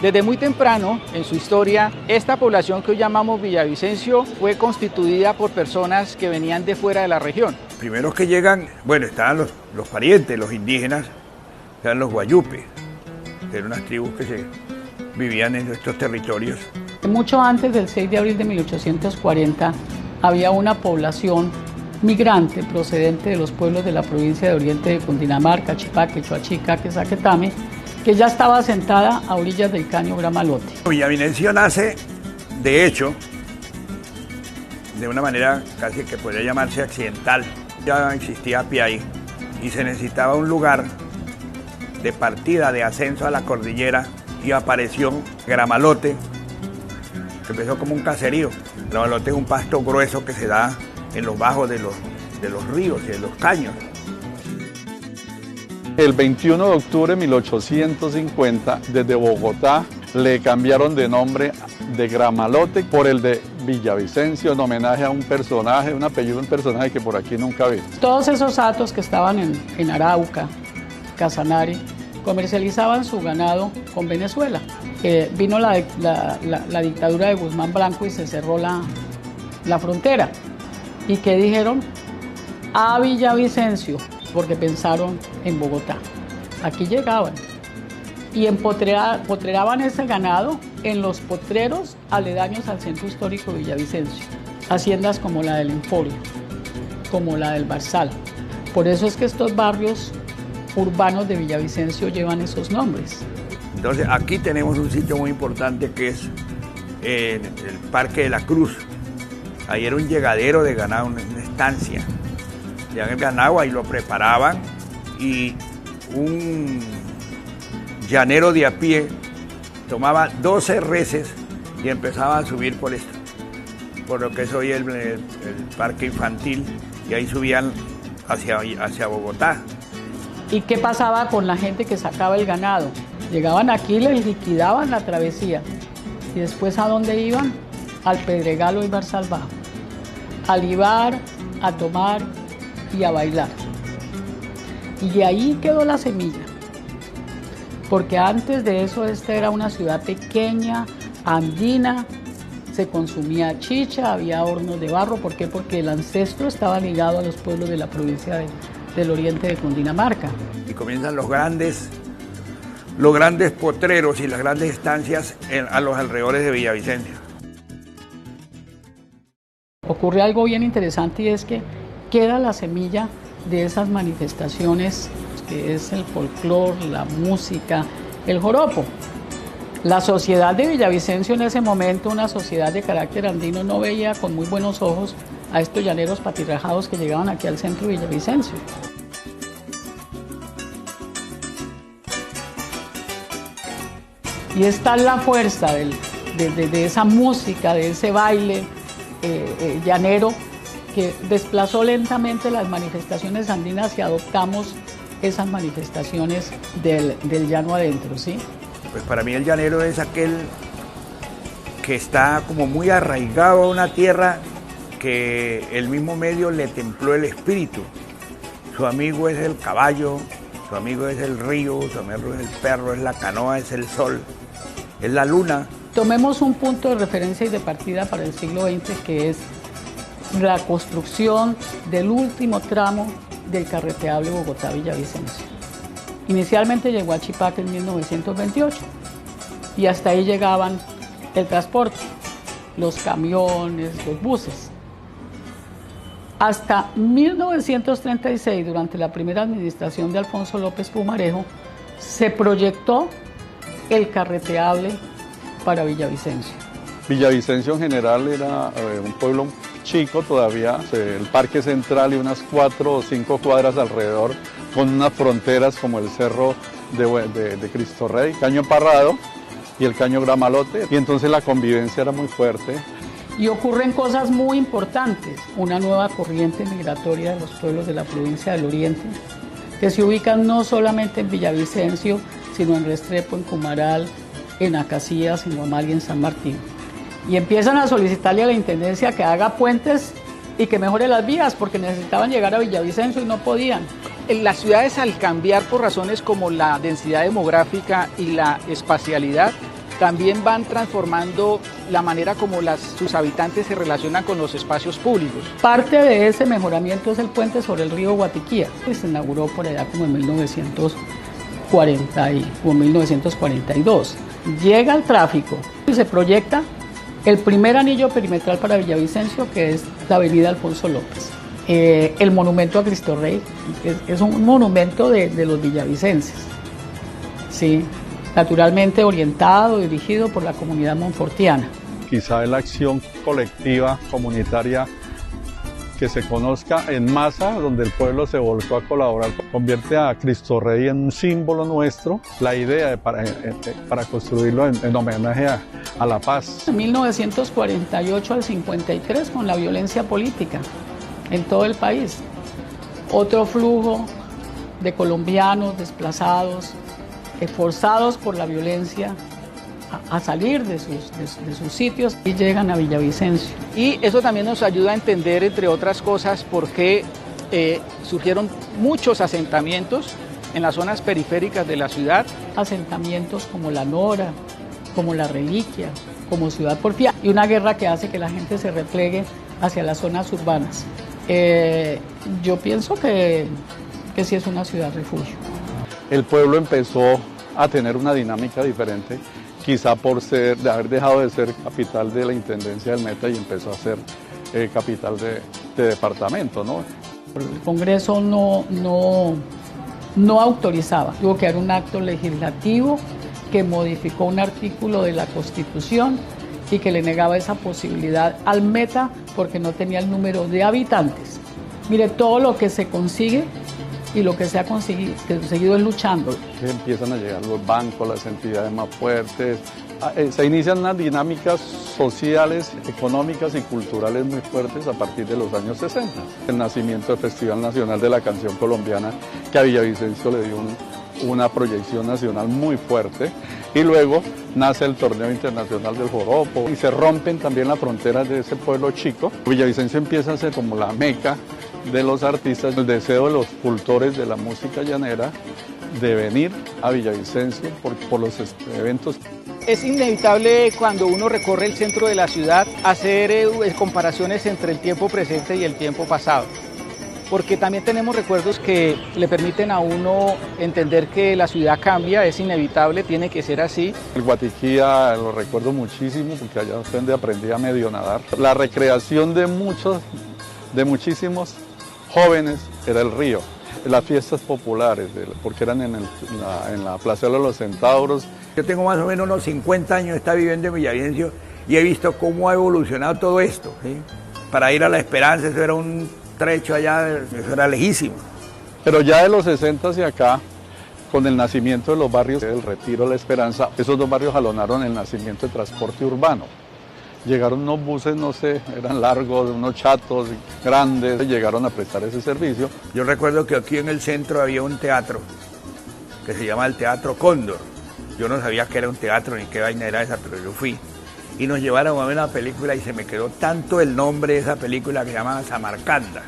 Desde muy temprano en su historia, esta población que hoy llamamos Villavicencio fue constituida por personas que venían de fuera de la región. Primeros que llegan, bueno, estaban los parientes, los indígenas, eran los guayupes, que eran unas tribus que vivían en estos territorios. Mucho antes del 6 de abril de 1840 había una población migrante procedente de los pueblos de la provincia de Oriente de Cundinamarca, Chipaque, Choachica, Quezaquetame, que ya estaba asentada a orillas del caño Gramalote. Villavicencio nace, de hecho, de una manera casi que podría llamarse accidental. Ya existía Piay y se necesitaba un lugar de partida, de ascenso a la cordillera, y apareció Gramalote, que empezó como un caserío. Gramalote es un pasto grueso que se da en los bajos de los ríos y de los caños. El 21 de octubre de 1850, desde Bogotá, le cambiaron de nombre de Gramalote por el de Villavicencio, en homenaje a un personaje, un apellido de un personaje que por aquí nunca vi. Todos esos hatos que estaban en Arauca, Casanare, comercializaban su ganado con Venezuela. Vino la dictadura de Guzmán Blanco y se cerró la frontera. ¿Y qué dijeron? A Villavicencio, porque pensaron en Bogotá. Aquí llegaban y potreraban ese ganado en los potreros aledaños al centro histórico de Villavicencio. Haciendas como la del Emporio, como la del Barzal. Por eso es que estos barrios urbanos de Villavicencio llevan esos nombres. Entonces aquí tenemos un sitio muy importante que es el Parque de la Cruz. Ahí era un llegadero de ganado, una estancia. Llevaban el ganado, ahí lo preparaban y un llanero de a pie tomaba 12 reses y empezaba a subir por esto, por lo que es hoy el parque infantil, y ahí subían hacia Bogotá. ¿Y qué pasaba con la gente que sacaba el ganado? Llegaban aquí, les liquidaban la travesía. ¿Y después a dónde iban? Al Pedregal o el Barzal Bajo. A libar, a tomar y a bailar. Y ahí quedó la semilla. Porque antes de eso esta era una ciudad pequeña, andina, se consumía chicha, había hornos de barro. ¿Por qué? Porque el ancestro estaba ligado a los pueblos de la provincia del Oriente de Cundinamarca. Y comienzan los grandes potreros y las grandes estancias a los alrededores de Villavicencio. Ocurre algo bien interesante y es que queda la semilla de esas manifestaciones que es el folclore, la música, el joropo. La sociedad de Villavicencio en ese momento, una sociedad de carácter andino, no veía con muy buenos ojos a estos llaneros patirrajados que llegaban aquí al centro de Villavicencio. Y está la fuerza de esa música, de ese baile llanero que desplazó lentamente las manifestaciones andinas y adoptamos esas manifestaciones del llano adentro, ¿sí? Pues para mí el llanero es aquel que está como muy arraigado a una tierra que el mismo medio le templó el espíritu. Su amigo es el caballo, su amigo es el río, su amigo es el perro, es la canoa, es el sol, es la luna. Tomemos un punto de referencia y de partida para el siglo XX, que es la construcción del último tramo del carreteable Bogotá-Villavicencio. Inicialmente llegó a Chipaque en 1928 y hasta ahí llegaban el transporte, los camiones, los buses. Hasta 1936, durante la primera administración de Alfonso López Pumarejo, se proyectó el carreteable para Villavicencio. Villavicencio en general era un pueblo chico todavía, el parque central y unas 4 o 5 cuadras alrededor, con unas fronteras como el cerro de Cristo Rey, Caño Parrado y el Caño Gramalote, y entonces la convivencia era muy fuerte. Y ocurren cosas muy importantes, una nueva corriente migratoria de los pueblos de la provincia del Oriente, que se ubican no solamente en Villavicencio, sino en Restrepo, en Cumaral, en Acacías, en Guamal y en San Martín. Y empiezan a solicitarle a la Intendencia que haga puentes y que mejore las vías, porque necesitaban llegar a Villavicencio y no podían. Las ciudades, al cambiar por razones como la densidad demográfica y la espacialidad, también van transformando la manera como sus habitantes se relacionan con los espacios públicos. Parte de ese mejoramiento es el puente sobre el río Guatiquía, que se inauguró por allá como en 1942. Llega el tráfico y se proyecta el primer anillo perimetral para Villavicencio, que es la avenida Alfonso López. El monumento a Cristo Rey es un monumento de los villavicenses, ¿sí? Naturalmente orientado, dirigido por la comunidad monfortiana. Quizá es la acción colectiva, comunitaria, que se conozca en masa, donde el pueblo se volcó a colaborar, convierte a Cristo Rey en un símbolo nuestro, la idea para construirlo en homenaje a la paz. De 1948 al 53, con la violencia política en todo el país, otro flujo de colombianos desplazados, forzados por la violencia a salir de sus sitios y llegan a Villavicencio. Y eso también nos ayuda a entender, entre otras cosas, por qué surgieron muchos asentamientos en las zonas periféricas de la ciudad. Asentamientos como La Nora, como La Reliquia, como Ciudad Porfía, y una guerra que hace que la gente se replegue hacia las zonas urbanas. Yo pienso que sí es una ciudad refugio. El pueblo empezó a tener una dinámica diferente, quizá por de haber dejado de ser capital de la Intendencia del Meta y empezó a ser capital de departamento, ¿no? El Congreso no autorizaba, tuvo que haber un acto legislativo que modificó un artículo de la Constitución y que le negaba esa posibilidad al Meta porque no tenía el número de habitantes. Mire, todo lo que se consigue y lo que se ha conseguido es luchando. Empiezan a llegar los bancos, las entidades más fuertes, se inician unas dinámicas sociales, económicas y culturales muy fuertes a partir de los años 60. El nacimiento del Festival Nacional de la Canción Colombiana, que a Villavicencio le dio una proyección nacional muy fuerte, y luego nace el Torneo Internacional del Joropo y se rompen también las fronteras de ese pueblo chico. Villavicencio empieza a ser como la meca de los artistas, el deseo de los cultores de la música llanera de venir a Villavicencio por los eventos. Es inevitable cuando uno recorre el centro de la ciudad hacer comparaciones entre el tiempo presente y el tiempo pasado, porque también tenemos recuerdos que le permiten a uno entender que la ciudad cambia, es inevitable, tiene que ser así. El Guatiquía lo recuerdo muchísimo porque allá fue donde aprendí a medio nadar. La recreación de muchísimos jóvenes era el río, las fiestas populares, porque eran en la Plaza de los Centauros. Yo tengo más o menos unos 50 años, está viviendo en Villavicencio y he visto cómo ha evolucionado todo esto, ¿sí? Para ir a La Esperanza, eso era un trecho allá, eso era lejísimo. Pero ya de los 60 hacia acá, con el nacimiento de los barrios del Retiro, La Esperanza, esos dos barrios jalonaron el nacimiento de transporte urbano. Llegaron unos buses, no sé, eran largos, unos chatos, grandes, llegaron a prestar ese servicio. Yo recuerdo que aquí en el centro había un teatro que se llama el Teatro Cóndor. Yo no sabía que era un teatro ni qué vaina era esa, pero yo fui. Y nos llevaron a ver una película y se me quedó tanto el nombre de esa película que se llama Samarcanda.